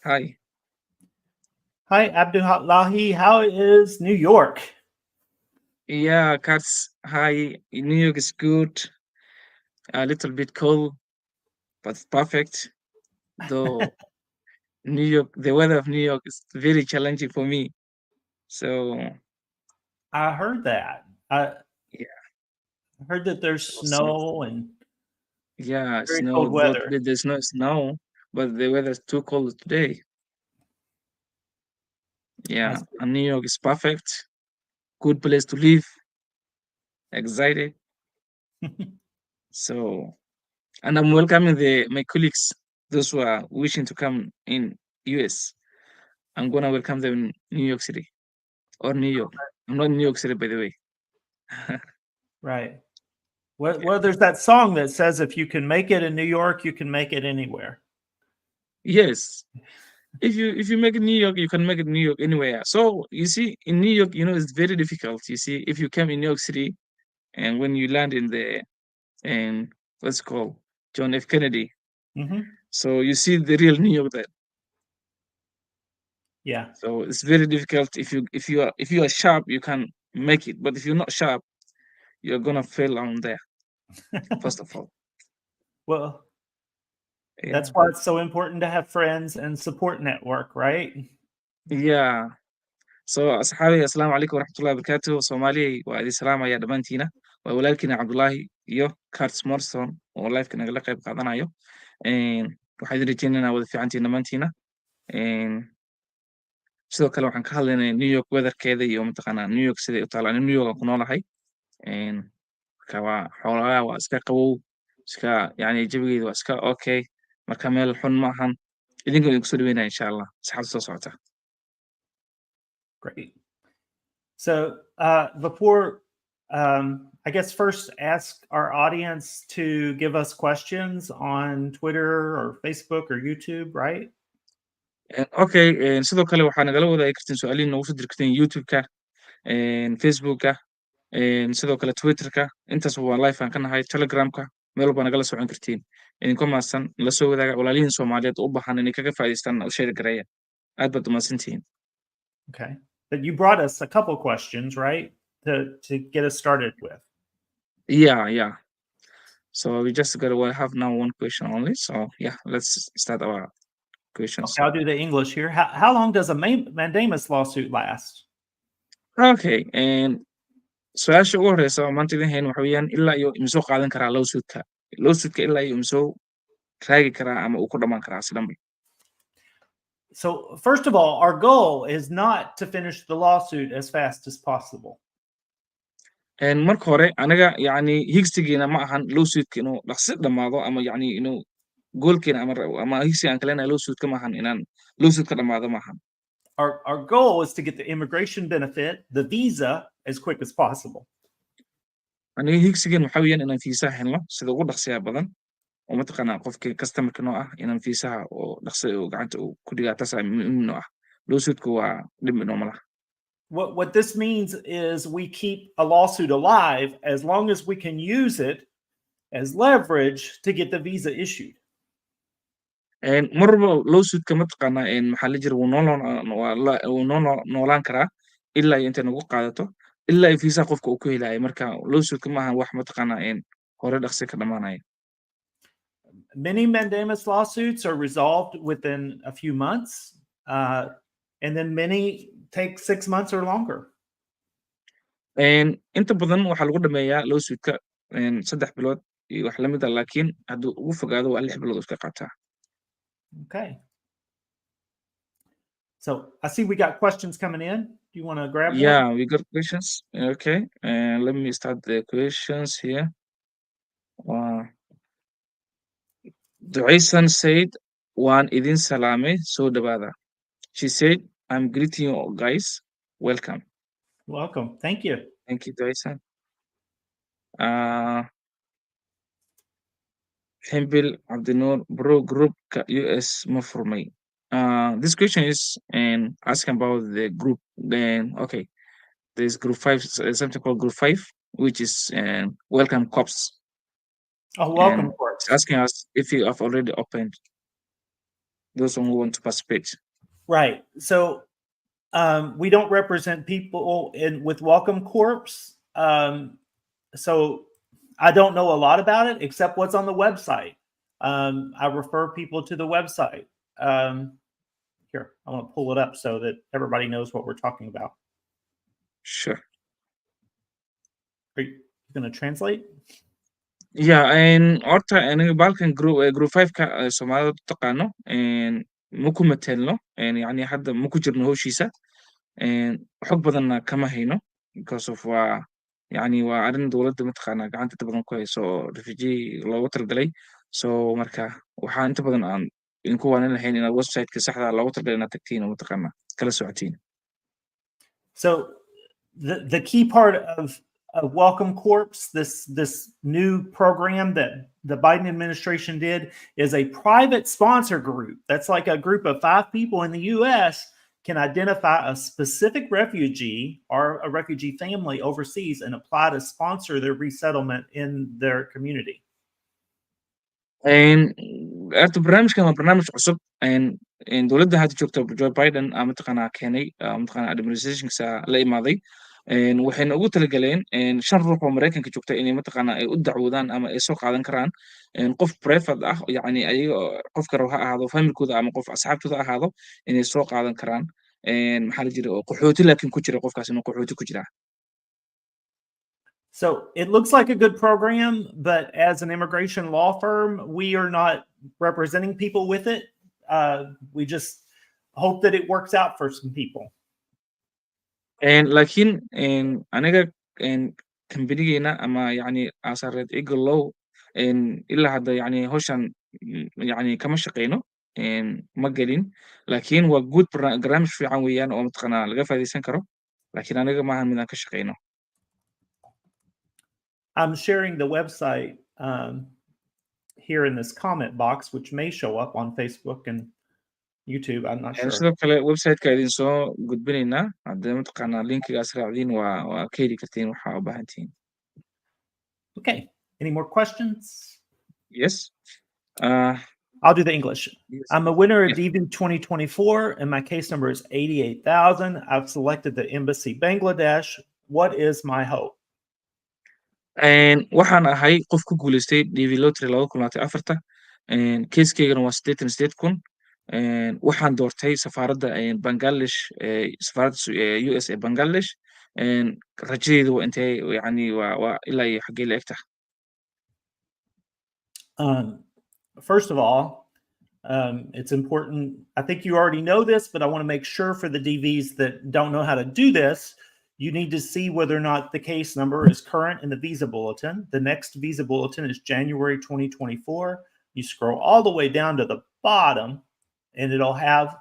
Hi. Hi, Abdullahi. How is New York? Yeah, cats. Hi. New York is good. A little bit cold, but it's perfect. Though New York, the weather of New York is very challenging for me. So I heard that. I yeah, heard that there's so snow and yeah, very snow. cold Though weather. today there's no snow, but the weather is too cold today. I Yeah, see. and New York is perfect. Good place to live. Excited. So and I'm welcoming the my colleagues, those who are wishing to come in US. I'm gonna welcome them in New York City. Or New York. I'm not in New York City, by the way. Right. Well, there's that song that says if you can make it in New York, you can make it anywhere. Yes, if you make it New York, you can make it New York anywhere. So you see, in New York, it's very difficult. You see, if you came in New York City and when you land in the and what's it called John F. Kennedy, Hmm. so you see the real New York there. Yeah. So it's very difficult. If you are sharp, you can make it. But if you're not sharp, you're gonna fail on there. First of all, Well, yeah, that's why it's so important to have friends and support network, right? yeah. So asxaabi assalaamu calaykum waraxmatullahi wabarakaatuh Somali waa idin salaamaya dhammaantiina waa walaalkiina Cabdullaahi iyo Kurt Morrison oo live-ka nagala qayb qaadanayo waxaan idin rajeynayaa inaad wada fiicantihiin dhammaantiina sidoo kale waxaan ka hadlaynaa New York weatherkeeda iyo mataqaanaa New York siday u taala New York aan ku noolahay marka waa xoolaha waa iska qabow iska yani jawigeeda waa iska okay marka meel xun maahan idinkoo idinku soo dhaweynaya insha Allah saxaabta soo socota. Great. So before, I guess first ask our audience to give us questions on Twitter or Facebook or YouTube, right? Okay, sidoo kale waxaa nagala wadaagi kartiin su'aalihiin noogu soo diri kartiin YouTube-ka, Facebook-ka, sidoo kale Twitter-ka. Intaas waa live aan ka nahay. Telegram-ka, meel walba nagala socon kartiin. Idinkoo mahadsan, la soo wadaaga walaalihiin Soomaaliyeed u baahan inay kaga faa'iidaystaan u share gareeya. Aad baad u mahadsantihiin. Okay. But you brought us a couple questions, right? To get us started with. Yeah, yeah. So we just got to have now one question only. So yeah, let's start our questions. Okay, I'll do the English here. How long does a mandamus lawsuit last? Okay, su-aasha ugu horeysa oo maanta idin hayn waxa weeyaan ilaa iyo imisoo qaadan karaa lawsuit-ka? Lawsuit-ka ilaa iyo imisoo raagi karaa ama uu ku dhamaan karaa si dhanba? So, first of all, our goal is not to finish the lawsuit as fast as possible. Marka hore anaga higsigeena ma ahan lawsuit-ka inuu dhaqsi dhamaado ama inuu goolkeena ama higsiga aan ka leenahay lawsuit-ka ma ahan inaan lawsuit ka dhamaado ma ahan. Our goal is to get the immigration benefit, the visa, as quick as possible. Aniga higsigeen waxa weeyaan inaan fiisaha helno sida ugu dhaqsiyaha badan oo mataqaanaa qofkii customer-ka noo ah inaan fiisaha oo dhaqsi oo gacanta uu ku dhigaa taas ayaa muhiim noo ah. Lawsuit-ka waa dhib inooma laha. What this means is we keep a lawsuit alive as long as we can use it as leverage to get the visa issued. Mar walba lawsuit-ka mataqaanaa maxaa la jira wuu noolaan karaa ilaa iyo intay nagu qaadato ilaa iyo fiisaha qofka uu ku helayo marka lawsuit-ka ma ahan wax mataqaanaa hore dhaqsi ka dhamaanaya. Many mandamus lawsuits are resolved within a few months, and then many take 6 months or longer. Inta badan waxaa lagu dhameeyaa lawsuit-ka 3 bilood iyo wax la mid ah laakiin hadduu ugu fogaado waa 6 bilood oo iska qaataa. Okay. So I see we got questions coming in. Do you want to grab one? Yeah, we got questions. Okay, let me start the questions here. Ducaysan said, "Waan idin salaamay, soo dhawaada." She said, "I'm greeting you guys. Welcome." Welcome. Thank you. Thank you, Ducaysan. Uh, Hembil Abdinur, bro, group US ma furmay. This question is asking about the group. Then okay, there's group 5, something called group 5, which is welcome cops. Oh, welcome, And Court. it's asking us if you have already opened. those who want to participate. Right. So we don't represent people with Welcome Corps. So I don't know a lot about it except what's on the website. I refer people to the website. Here, I want to pull it up so that everybody knows what we're talking about. Sure. Are you going to translate? Yeah, and horta aniga balkan group 5 ka Soomaalida taqaano ma ku matelno yani hadda ma ku jirno howshiisa xog badanna kama hayno because of yani waa arrin dowladda mataqaanaa gacanta inta badan ku hayso oo refugee loogu talagalay so marka waxaa inta badan aan idinku waanin lahayn inaad website-ka saxda loogu talagalay inaad tagtiin oo mataqaanaa kala socotiin. So the key part of Welcome Corps, this new program that the Biden administration did, is a private sponsor group. That's like a group of 5 people in the U.S. can identify a specific refugee or a refugee family overseas and apply to sponsor their resettlement in their community. Horta barnaamijkan waa barnaamij cusub dowladda hadda joogta Joe Biden mataqaanaa keenay mataqaanaa administrationkiisa la imaaday waxayna ugu talagaleen 5 ruux oo Mareykanka joogta inay mataqaanaa ay u dacwoodaan ama ay soo qaadan karaan qof private ah yani ayaga qofka rabo ha ahaado familkooda ama qof asxaabtooda ahaado inay soo qaadan karaan maxaa la jira oo qaxooti laakiin ku jira qofkaas inuu qaxooti ku jira. So it looks like a good program, but as an immigration law firm, we are not representing people with it. We just hope that it works out for some people. laakiin aniga kambanigeyna ama yani asareed Eagle Law ilaa hadda yani hawshan yani kama shaqeyno ma gelin laakiin waa guud barnaamij fiican weeyaan oo mataqaanaa laga faa'iideysan karo laakiin aniga maaha mid aan ka shaqeyno. I'm sharing the website here in this comment box, which may show up on Facebook and YouTube. I'm not sure. sidoo kale website-ka idin soo gudbinaynaa haddii mataqaanaa linkigaas raacdiin waa ka heli kartiin waxa u baahan tihiin. Okay. Any more questions? Yes. I'll do the English. Yes. I'm a winner of Yes. DV 2024 and my case number is 88,000. I've selected the embassy Bangladesh. What is my hope? waxaan ahay qof ku guuleystay DV Lottery 2024 keeskeygana waa 88,000 waxaan doortay safaaradda Bangladesh safaaradda US ee Bangladesh rajadeydu waa intee yani waa ilaa iyo xaggee la eg tahay. First of all, it's important. I think you already know this, but I want to make sure for the DVs that don't know how to do this, you need to see whether or not the case number is current in the visa bulletin. The next visa bulletin is January 2024. You scroll all the way down to the bottom and it'll have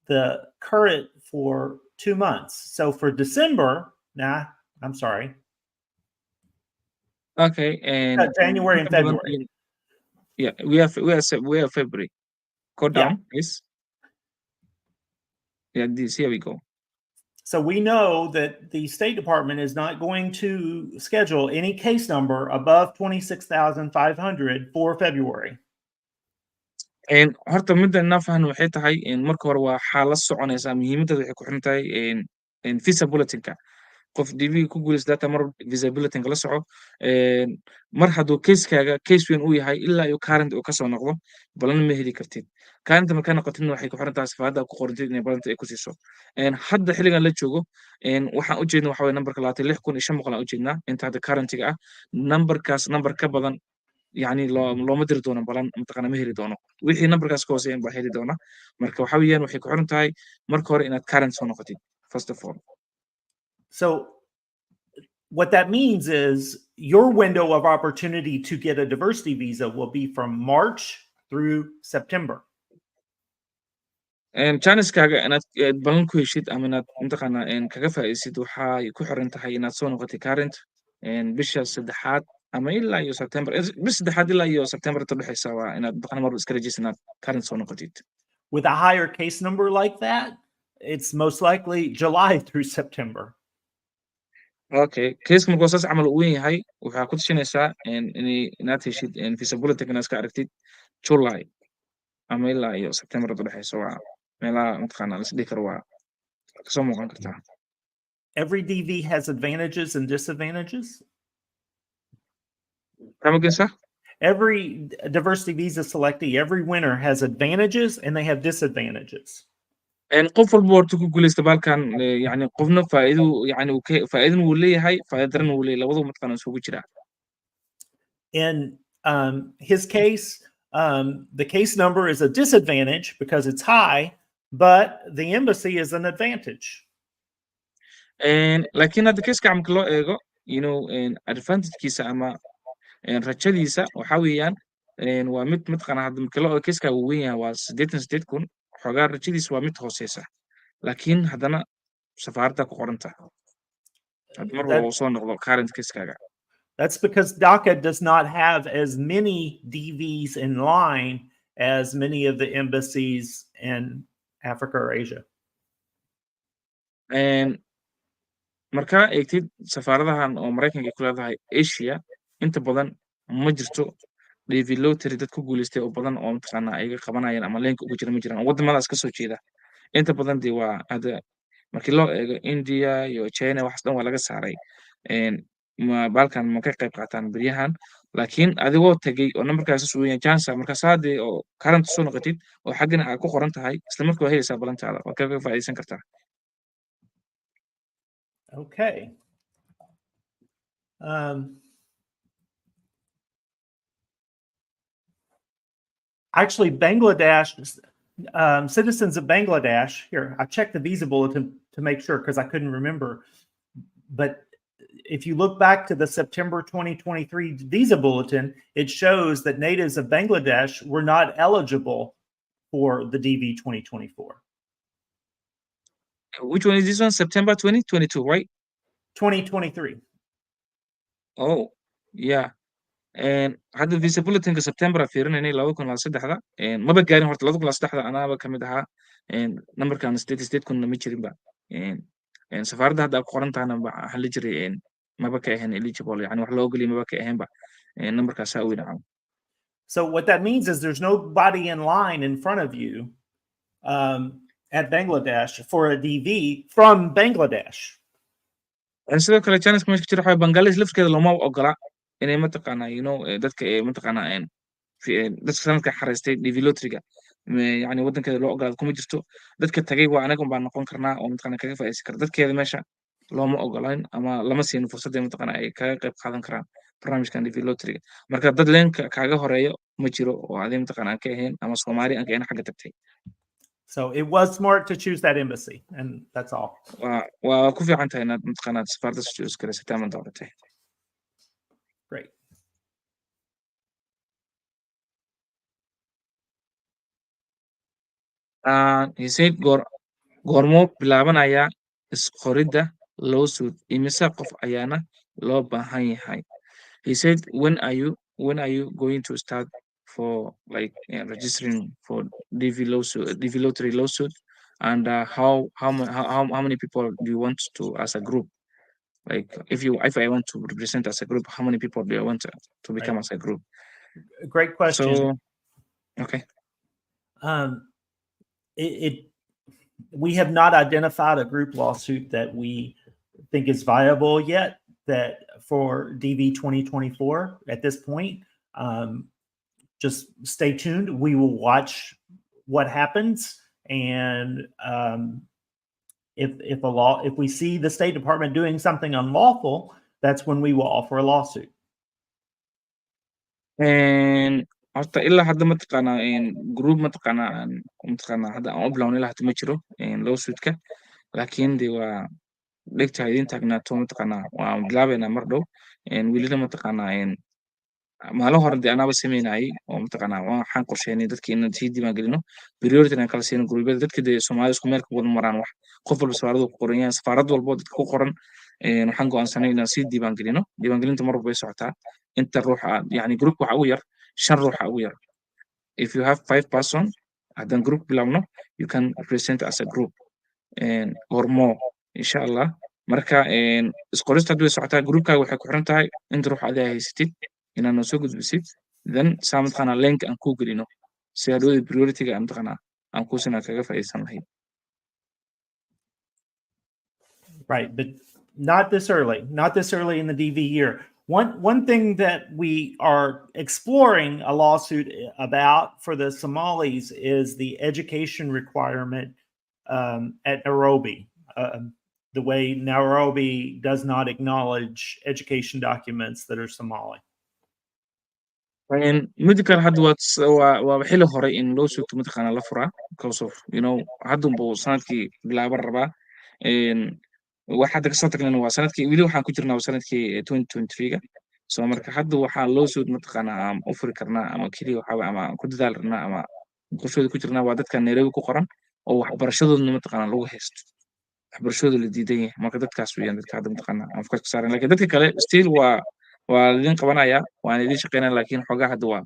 the current for 2 months. So for December, I'm sorry. Okay, January and February. Yeah, we have February. Go down, please. Yeah, here we go. So we know that the State Department is not going to schedule any case number above 26,500 for February. horta midda inaan fahno waxay tahay marka hore waa xaalad soconaysa muhiimadda waxay ku xiran tahay visa bulletin-ka qof DV ku guulaysta data mar visa bulletin-ka la soco mar hadduu keeskaaga case weyn uu yahay ilaa iyo current uu kasoo noqdo balan ma heli kartid current markaa noqotidna waxay ku xiran tahay safaarada ku qorantid inay balanta ay ku siiso hadda xilligan la joogo waxaan ujeedna waxa waye nambarka 26,500 aan ujeednaa inta hadda currentiga ah nambarkaas nambar ka badan يعني looma diri doono balan mataqaanaa ma heli doono wixii nambarkaas ka hooseeyan baa heli doona marka waxa weeyaan waxay ku xiran tahay marka hore inaad current soo noqotid first of all. So what that means is your window of opportunity to get a diversity visa will be from March through September. Chances-kaaga inaad balan ku heshid ama inaad mataqaanaa kaga faa'iidaysid waxay ku xiran tahay inaad soo noqotid current bisha 3 ama ilaa iyo September bis 3 ilaa iyo September inta dhexeysa waa inaad mataqaanaa mar iska rajaysid inaad current soo noqotid. With a higher case number like that, it's most likely July through September. Okay, case markuu saas camal u weyn yahay waxaa ku tashanaysaa inaad heshid visa bulletin inaad iska aragtid July. ama ilaa iyo September u dhaxayso waa meelaha mataqaanaa la isdhihi karo waa kasoo muuqan kartaa. Every DV has advantages and disadvantages. Kama geysaa? Every diversity visa selectee, every winner has advantages and they have disadvantages. qof walba horta ku guuleysta baalkan yani qofna faa'iido yani faa'iidana wuu leeyahay faa'iido darana wuu leeyahay labadaba mataqaanaa isugu jira. In his case, the case number is a disadvantage because it's high, but the embassy is an advantage. laakiin hadda kiiska marka loo eego advantagekiisa ama rajadiisa waxa weeyaan waa mid mataqaanaa hadda marka loo eego kiiska uu weyn yahay waa 88,000 xoogaa rajadiisa waa mid hooseysa laakiin haddana safaaradda ku qoranta hadda mar walba uu soo noqdo current kiiskaaga. That's because DACA does not have as many DVs in line as many of the embassies in Africa or Asia. markaa eegtid safaaradahan oo Mareykanka ku leedahay Asia inta badan ma jirto DV lottery dad ku guuleystay oo badan oo mataqaanaa ayaga qabanayaan ama leenka ugu jira ma jiraan wadamadaas ka soo jeeda inta badan dee waa hadda markii loo eego India iyo China waxaas dhan waa laga saaray baalkan ma ka qayb qaataan beryahan laakiin adigoo tagay oo nambarkaas soo weeyaan chance markaas hadda oo current soo noqotid oo xaggana aad ku qoran tahay isla markaa waa helaysaa balantaada waa kaga faa'iideysan kartaa. Okay. Actually, Bangladesh, citizens of Bangladesh, here, I checked the visa bulletin to make sure because I couldn't remember. But if you look back to the September 2023 visa bulletin, it shows that natives of Bangladesh were not eligible for the DV 2024. Which one is this one? September 2022, right? 2023. Oh, yeah. hadda visa bulletinka September fiirinayna 2023 maba gaarin horta 2023 anaaba kamid ahaa numberkan 88,000 ma jirinba safaaradda hadda ku qoran tahana waxa la jiray maba ka ahayn eligible yani wax loo ogoliyay maba ka ahaynba numberkaas aa weyn caaw. So what that means is there's nobody in line in front of you at Bangladesh for a DV from Bangladesh. sidoo kale chance meesha jira waxa Bangladesh lafkeeda looma ogola inay mataqaanaa dadka mataqaanaa dadka sanadka xareystay DV lotteryga yani wadankeeda loo ogolaado kuma jirto dadka tagay waa anaga baan noqon karnaa oo mataqaanaa kaga faa'iideysan kara dadkeeda meesha looma ogolayn ama lama siin fursad ay mataqaanaa ay kaga qayb qaadan karaan barnaamijkan DV lotteryga marka dad leenka kaaga horeeyo ma jiro oo aday mataqaanaa aan ka ahayn ama Soomaali aan ka ahayn xagga tagtay. So it was smart to choose that embassy, and that's all. waa ku fiican tahay inaad mataqaanaa safaaradda choose garaysataa ama dooratay. Great. He said goormo bilaabanaya isqoridda lawsuit imise qof ayaana loo baahan yahay. He said when are you going to start for like registering for DV lottery lawsuit and how many people do you want to as a group like if I want to represent as a group how many people do I want to become as a group. Great question. So okay. We have not identified a group lawsuit that we think is viable yet that for DV 2024 at this point. Just stay tuned. We will watch what happens, and if we see the State Department doing something unlawful, that's when we will offer a lawsuit. horta ilaa hadda mataqaanaa group mataqaanaa hadda aan u bilawnay ilaa hadda ma jiro lawsuitka laakiin de waa dhegta idin taagnaato mataqaanaa waan bilaabaynaa mar dhow welina mataqaanaa maalin hore dee anaaba sameynayay oo mataqaanaa waxaan qorsheynay dadka inaan sii diiwaan gelino priority aan kala siino gruubyada dadka dee Soomaali isku meel ka wada maraan wax qof walba safaaradu ku qoran yahay safaarad walba dadka ku qoran waxaan go'aansanay inaan sii diiwaan gelino diiwaangelinta mar walba way socotaa inta ruux yani group waxa ugu yar 5 ruux ugu yar if you have 5 person haddaan group bilaabno you can represent as a group or more inshallah marka isqorista hadda way socotaa groupkaaga waxay ku xiran tahay inta ruux adiga haysatid inaad noo soo gudbisid then saa mataqaanaa link aan ku gelino si hadhowdii priority-ga aan mataqaanaa aan kuusina kaga faa'iideysan lahayd. Right, but not this early. Not this early in the DV year. One thing that we are exploring a lawsuit about for the Somalis is the education requirement at Nairobi. The way Nairobi does not acknowledge education documents that are Somali. Mida kale hadda waa xili hore in loo sugto mataqaanaa la furaa because of haddunbuu sanadkii bilaaban rabaa. wax hadda kasoo tagnayna waa sanadkii weli waxaan ku jirnaa sanadkii 2023ga so marka hadda waxaa loo sugd mataqaanaa aan u furi karnaa ama keliya waxaa ama ku dadaal rabnaa ama qorshooda ku jirnaa waa dadka Nairobi ku qoran oo waxbarashadoodna mataqaanaa lagu haysto waxbarashadooda la diidan yahay marka dadkaas weeyaan dadka hadda mataqaanaa aan focus ka saaran laakiin dadka kale still waa idin qabanaya waan idin shaqeynaya laakiin xoogaa hadda waa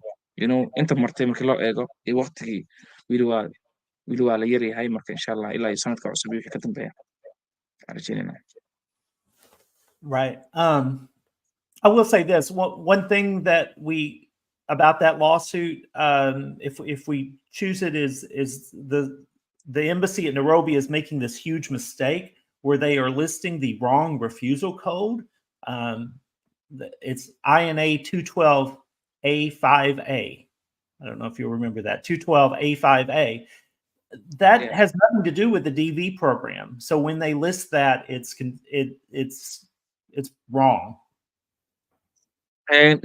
inta martay markii loo eego iyo waqtigii weli waa la yar yahay marka insha Allah ilaa iyo sanadka cusub wixii ka dambeeya arjinina. Right. I will say this. One thing that about that lawsuit, if we choose it, is the embassy at Nairobi is making this huge mistake where they are listing the wrong refusal code. It's INA 212A5A. I don't know if you remember that 212A5A. That has nothing to do with the DV program. So when they list that, it's wrong.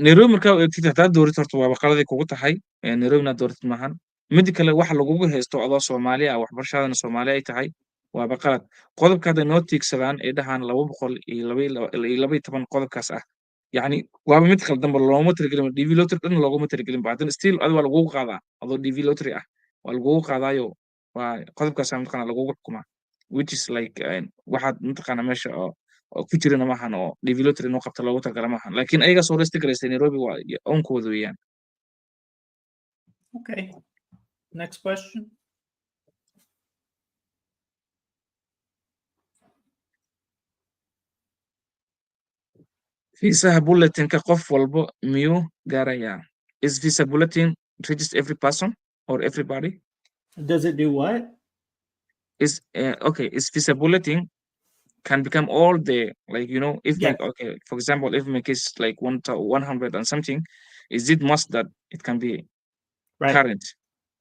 Nairobi markaa u eegtid haddaad dooratid horta waa baqaladii kugu tahay Nairobi inaad dooratid maahan midi kale waxa lagugu haysto adoo Soomaali ah waxbarashadana Soomaali ay tahay waa baqalad qodobka hadda noo tiigsadaan ee dhahaan 212 qodobkaas ah yani waaba mid khaldan looma tirigelin DV lottery dhan looguma tirigelin baadan still adiga waa lagugu qaadaa adoo DV lottery ah waa lagugu qaadaayo waa qodobkaas mataqaanaa lagugu xukumaa which is like waxaad mataqaanaa meesha ku jirana maahan oo DV lottery inuu qabto loogu talagalay maahan laakiin ayaga soo resti garaystay Nairobi waa oonkooda weeyaan. Okay, next question. Visa bulletin ka qof walbo miyuu gaarayaa? Is visa bulletin register every person or everybody? Does it do what? Okay, is visa bulletin can become all the like if Yes. okay for example if my case like 100 and something is it must that it can be right. current?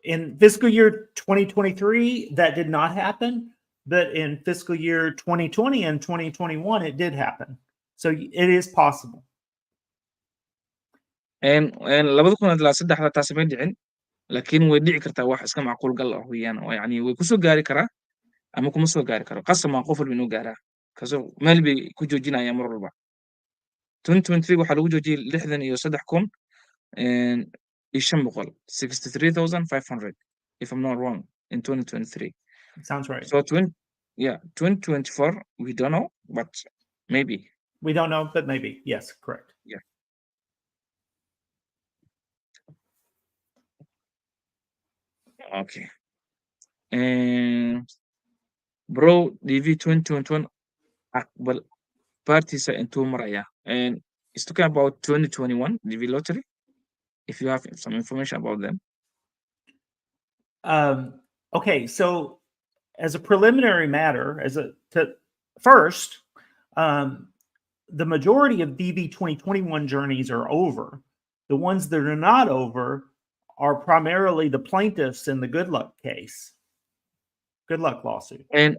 In fiscal year 2023 that did not happen, but in fiscal year 2020 and 2021 it did happen. So it is possible. And 2023 taasi ma dhicin laakiin way dhici kartaa wax iska macquul gal ah weeyaan oo yani way kusoo gaari karaa ama kuma soo gaari karo qasam aan qof walba inuu gaaraa kaso meel bay ku joojinayaan mar walba 2023 waxaa lagu joojiyey 63,500 if I'm not wrong in 2023. Sounds right. So 2024 we don't know but maybe we don't know but maybe yes correct. Yeah. Okay. Bro DV 2021 aqbal parties intuu maraya and it's talking about 2021 DV lottery if you have some information about them. Okay, so as a preliminary matter, first, the majority of DV 2021 journeys are over. The ones that are not over are primarily the plaintiffs in the Good Luck case. Good Luck lawsuit. And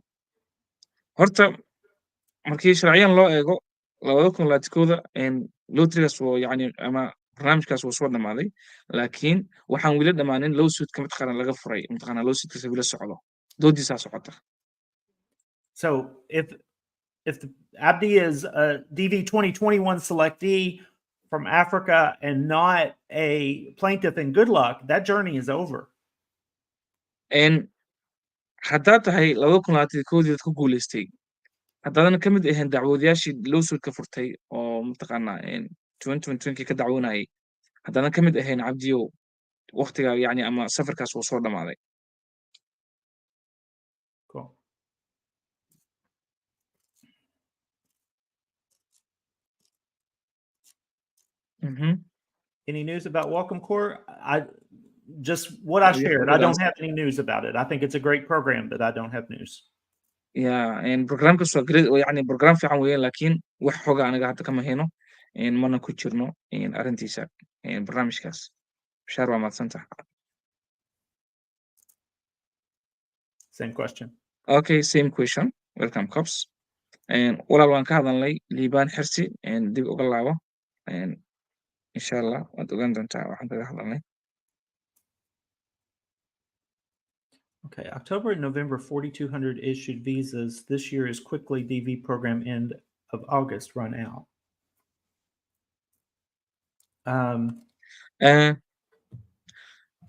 horta markii sharciyan loo eego 2021 lotterygaas oo yani ama barnaamijkaas wuu soo dhamaaday laakiin waxaan weli dhamaanin lawsuitka mataqaanaa laga furay mataqaanaa lawsuitkaas weli socdo doodiisaa socota. So if the Abdi is a DV 2021 selectee from Africa and not a plaintiff in Good Luck, that journey is over. And haddaad tahay 2021 dad ku guuleystay haddaadan ka mid ahayn dacwoodayaashii lawsuitka furtay oo mataqaanaa 2022 ka dacwoonayay haddaadan ka mid ahayn cabdiyow waqtiga yani ama safarkaas wuu soo dhamaaday. Cool. Any news about Welcome Corps? just what I shared. I don't answer. have any news about it. I think it's a great program, but I don't have news. Yeah, programkaas waa great oo yacni program fiican weeye laakiin wax xoga aniga hadda kama hayno mana ku jirno arrintiisa barnaamijkaas. Bashaar waa mahadsantahay. Same question. Okay, same question. Welcome, Cops. Walaal waan ka hadalnay liibaan xirsi dib uga laabo insha allah waad ogaan doontaa waxaan kaga hadalnay. Okay, October and November, 4,200 issued visas. This year is quickly DV program end of August run out.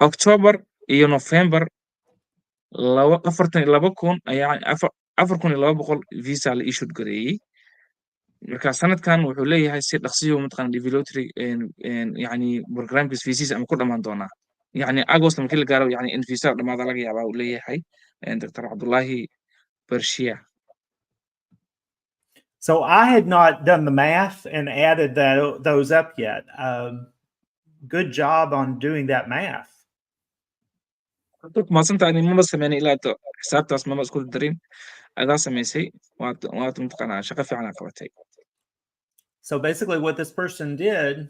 October iyo November 42,000 ayaa 4,200 visa la issued gareeyay. Marka sanadkan wuxuu leeyahay si dhaqsiyo mataqaan development yani programkiis visas ama ku dhamaan doonaa. يعني أغسطس markii la gaaro yani in visa dhamaada laga yaabaa uu leeyahay Dr. Abdullahi Bershia. So I had not done the math and added those up yet. Good job on doing that math. ما سنت يعني ما سمعني إلا حسابت أسماء ما أذكر الدرين أدا سميسي وات متقنع شقة في عنا قوتي. So basically what this person did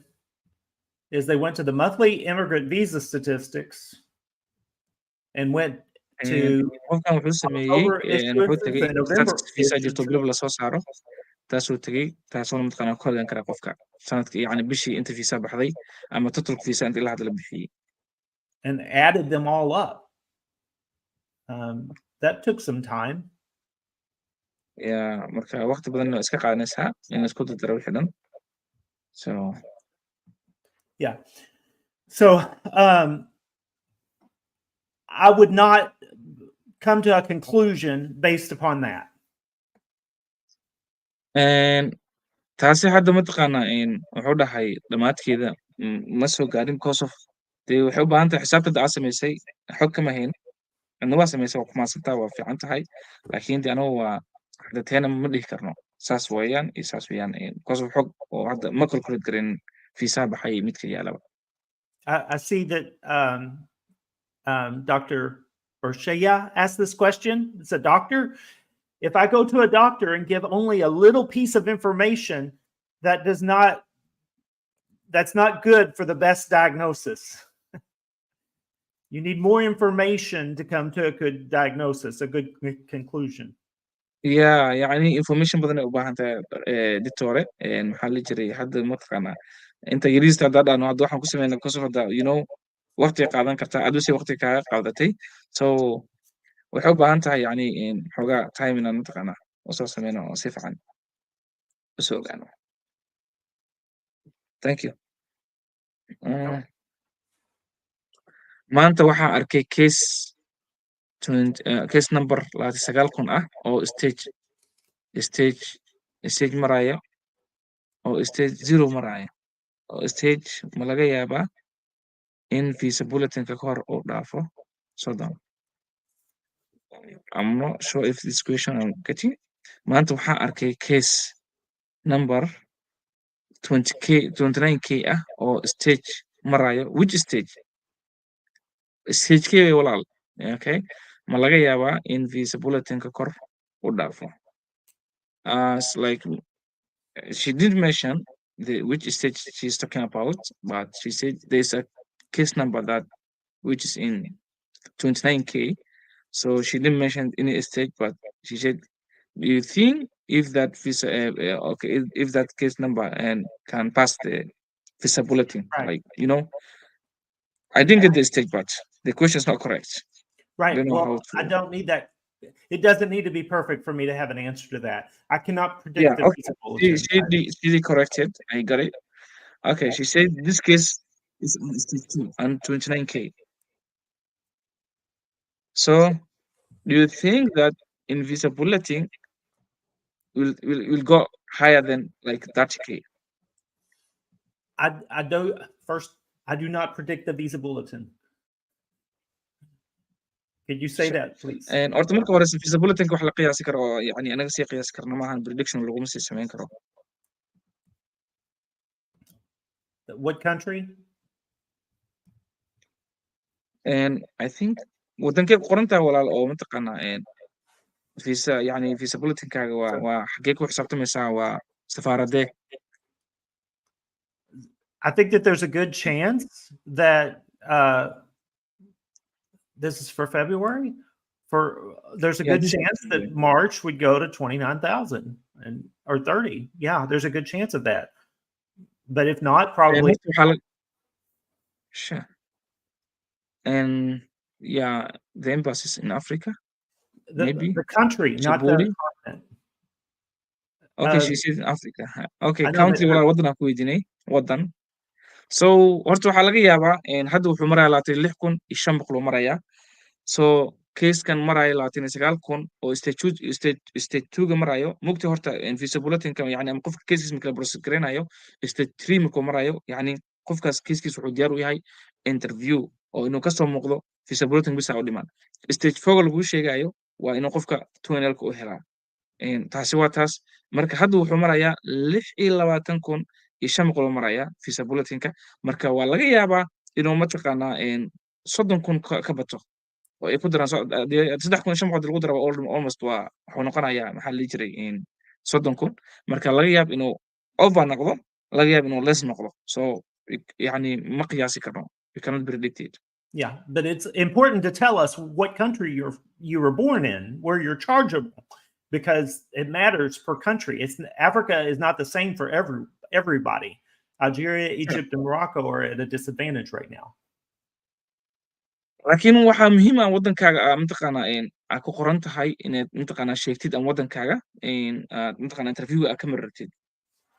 is they went to the monthly immigrant visa statistics and went to qofkan wuxuu sameeyay wuxuu tagay status visa jirto bilib la soo saaro taasuu tagay taasoo mataqaanaa ku hadlan kara qofka sanadkii yani bishii inta visa baxday ama total visa inta ilaa hadda la bixiyay and added them all up. That took some time. Yeah, marka waqti badan iska qaadanaysaa in isku dardaro wixii dhan. So yeah. So I would not come to a conclusion based upon that. taasi hadda mataqaanaa wuxuu dhahay dhamaadkeeda ma soo gaarin because of dee waxay u baahan tahay xisaabtada aad samaysay xog kama hayn adna waa samaysay waa kumaasantaa waa fiican tahay laakiin de anagu waa hadateena ma dhihi karno saas weeyaan iyo saas weeyaan because of xog oo hadda ma calculate garin visa baxay midka yaalaba. I see that Dr. Bershaya asked this question. It's a doctor. If I go to a doctor and give only a little piece of information, that's not good for the best diagnosis. You need more information to come to a good diagnosis, a good conclusion. Yeah, يعني information badan ay u baahan tahay doctore maxaa la jiray hadda mataqaanaa inta yariista hadda dhano hadda waxaan ku sameynaa because of hadda you know waqti qaadan kartaa aduse waqti kaaga qaadatay so waxay u baahan tahay yani xoogaa time inaan mataqaanaa usoo sameyno oo si fiican usoo ogaano. Thank you. maanta waxaan arkay case number 29,000 ah oo stage maraya oo stage 0 maraya oo stage ma laga yaabaa in visa bulletinka ka hor uu dhaafo soddon. I'm not sure if this question I'm getting. maanta waxaan arkay case number 29k ah oo stage marayo which stage stage walaal okay ma laga yaabaa in visa bulletinka kor u dhaafo as like she did mention which stage she's talking about but she said there's a case number that which is in 29k so she didn't mention any stage but she said do you think if that visa okay if that case number and can pass the visa bulletin Right. like you know I didn't get the stage but the question is not correct. Right. I don't know well, how to... I don't need that. It doesn't need to be perfect for me to have an answer to that. I cannot predict Yeah, the okay. visa bulletin. She corrected. I got it. Okay, she said this case is on stage 2 and 29k. So, do you think that in visa bulletin will go higher than like 30k? I don't. First, I do not predict the visa bulletin. Could you say that, please? horta marka hore visa bulletinka wax la qiyaasi karo oo yani anaga sii qiyaasi karno maahan prediction laguma sii samayn karo. What country? I think wadankay ku qoran tahay walaal oo mataqaanaa visa yani visa bulletin-kaaga waa xaggee ku xisaabtamaysaa waa safaaradee I think that there's a good chance that this is for February. There's a Yeah, good this is chance that February. March would go to 29,000 or 30. Yeah, there's a good chance of that. But if not, probably Horta waxaa sure. Yeah, the embassies in Africa, maybe the country, not the Djibouti. continent. Okay, she said in Africa. Okay, I know that country walaal waddan aan ku weydiinay waddan. So horta waxaa laga yaabaa hadda wuxuu marayaa 26,500 marayaa. So keyskan maraya 29,000 oo stage 2ga marayo mugti horta visa bulletin-ka yani ama qofka keyskiisa marka la process gareynayo stage 3 markuu marayo yani qofkaas keyskiisa wuxuu diyaar u yahay interview oo inuu kasoo muuqdo visa bulletin bisa u dhiman. Stage 4ga laguu sheegayo waa inuu qofka 2NL-ka u helaa. Taasi waa taas. Marka hadda wuxuu marayaa 26,500 marayaa visa bulletin-ka. Marka waa laga yaabaa inuu mataqaanaa 30,000 ka bato. oo ay ku daraan 3,500 lagu daro almost waa wuxuu noqonayaa maxaa la dhihi jiray 30,000 marka laga yaab inuu over noqdo laga yaab inuu less noqdo so yani ma qiyaasi karno we cannot predict it. Yeah, but it's important to tell us what country you were born in, where you're chargeable, because it matters per country. Africa is not the same for everybody. Algeria, Egypt, and Morocco are at a disadvantage right now. laakiin waxaa muhiim ah waddankaaga mataqaanaa aad ku qoran tahay inaad mataqaanaa sheegtid ama waddankaaga aad mataqaanaa interviewga aad ka marartid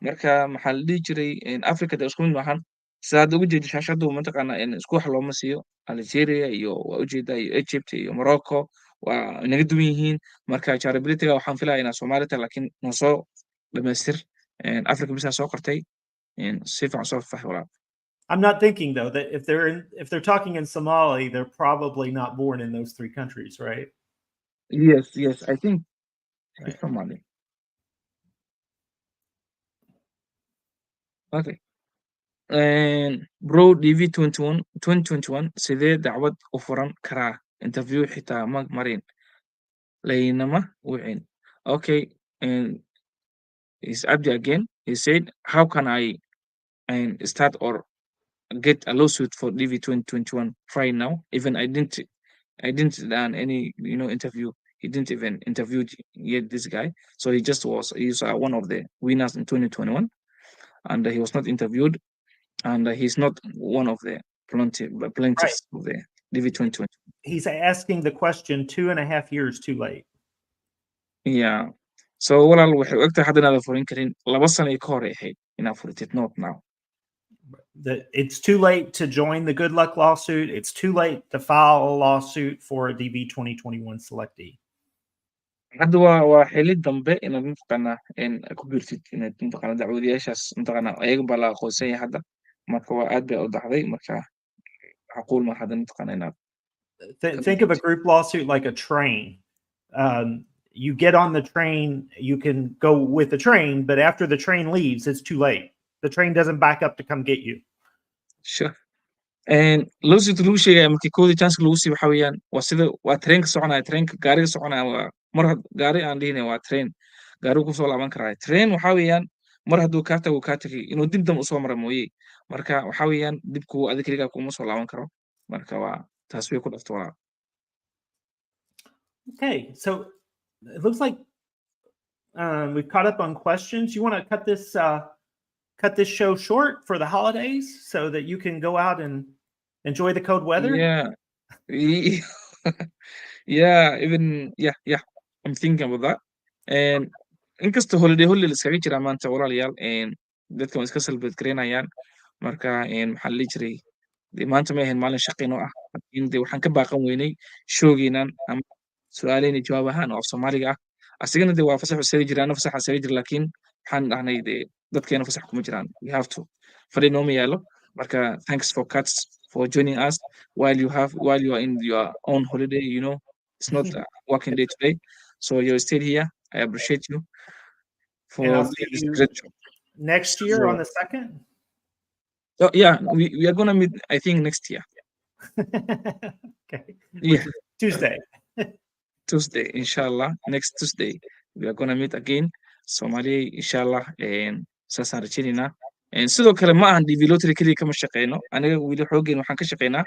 marka maxaa la dhihi jiray Africa de isku mid maahan sidaad ugu jeedid shaashadu mataqaanaa isku wax looma siiyo Algeria iyo waa ujeedaa iyo Egypt iyo Morocco waa inaga duwan yihiin marka charability-ga waxaan filayaa inaa Soomaali tahay laakiin noo soo dhamaystir Africa bisaa soo qortay si fiican soo faahfaahi walaal. I'm not thinking though that if they're talking in Somali, they're probably not born in those three countries, right? Yes, I think Right. it's Somali. Okay. Bro DV 2021 sidee dacwad u furan karaa interview xitaa ma marin laynama wicin. Okay, is Abdi again. He said, how can I start or get a lawsuit for DV 2021 right now? Even I didn't done any interview. He didn't even interview yet this guy. So he's one of the winners in 2021, and he was not interviewed, and he's not one of the plaintiffs of the DV 2020. He's asking the question 2.5 years too late. Yeah. So walaal waxay u egtahay hadda inaadan furin karin 2 sano ka hor ay ahayd inaad furitid not now. That it's too late to join the good luck lawsuit. It's too late to file a lawsuit for a DV 2021 selectee. Hadda waa xili dambe inaad mataqaanaa ku biirtid inaad mataqaanaa dacwadayaashaas mataqaanaa ayaga baa la aqoonsan yahay hadda marka waa aad bay u dhacday marka xaquul ma hadda mataqaanaa inaad Think of a group lawsuit like a train. You get on the train, you can go with the train, but after the train leaves, it's too late. The train doesn't back up to come get you. Sure. lawsuit lagu sheegaya markii koodii chance lagu siiyo waxa weeyaan waa sida waa train ka soconaya trainka gaariga soconaya waa mar gaari aan dhihine waa train gaarigu kusoo laaban karaa train waxa weeyaan mar hadduu kaa tago kaa tagay inuu dib dam usoo mara mooye marka waxa weeyaan dibku adiga keligaa kuma soo laaban karo marka waa taas way ku dhafto walaa. Okay, so it looks like we've caught up on questions. You want to cut this show short for the holidays so that you can go out and enjoy the cold weather? Yeah, I'm thinking about that. Inkasta holiday la iskaga jiraa maanta walaalayaal dadka way iska celebrate gareynayaan marka maxaa la dhihi jiray maanta ma ahayn maalin shaqo inoo ah laakiin waxaan ka baaqan weynay showgeenan ama su'aaleyna jawaab ahaan oo af Soomaaliga ah asigana waa fasax isaga jiraan fasax isaga jira laakiin waxaan dhahnay dadkeena fasax kuma jiraan we have to fadhi nooma yaalo marka thanks for cuts for joining us while you are in your own holiday it's not a working day today so you stayed here I appreciate you for this great job. Next year on the 2nd? Oh, yeah, we are gonna meet I think next year. Okay. Yeah, Which is Tuesday. Tuesday, inshallah. Next Tuesday, we are gonna meet again. Somali, inshallah. Saasaan rajaynaynaa. Sidoo kale ma ahan DV Lottery keliya kama shaqeyno. Aniga weli xoogeen waxaan ka shaqeynaa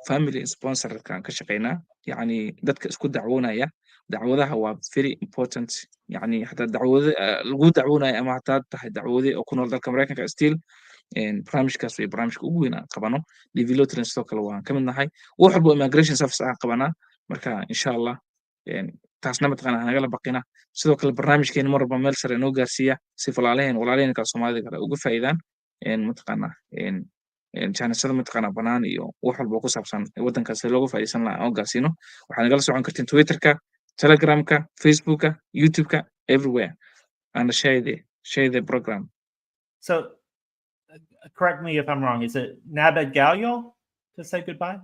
family sponsorka aan ka shaqeynaa. Yacni dadka isku dacwoonaya. Dacwadaha waa very important. Yacni hataa lagu dacwoonayo ama hataa tahay dacwade oo ku nool dalka Mareykanka still barnaamijkaas way barnaamijka ugu weyn aan qabano. DV Lottery sidoo kale waan ka mid nahay. Wax walba immigration service aan qabanaa. Marka inshallah taasna mataqaana hanagala baqina sidoo kale barnaamijkeena mar walba meel sare noo gaarsiiya si walaalaheen kale Soomaalida kale uga faa'iidaan mataqaana jaanisada mataqaana banaan iyo wax walba ku saabsan waddankaas looga faa'iideysan lahaa oo gaarsiino waxaa nagala socon kartiin Twitterka, Telegramka, Facebooka, YouTubeka, everywhere and share the program. So, correct me if I'm wrong. Is it Nabed Galyo to say goodbye?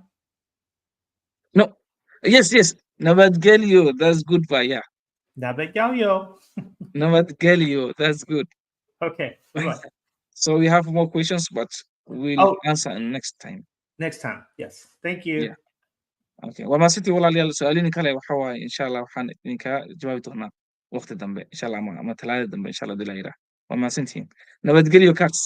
No, yes, Nabadgelyo, that's goodbye, yeah. Nabed Galyo. Nabadgelyo, that's good. Okay. Bye-bye. So we have more questions, but we'll answer next time. Next time. Yes. Thank you. Yeah. Okay. Waa maasantii walaalayaal su'aalihiin kale waxa waaye insha Allah waxaan idinka jawaabi doonaa waqti dambe insha Allah ama talaada dambe insha Allah Abdullahi. Waa maasantiin. Nabadgelyo Cats.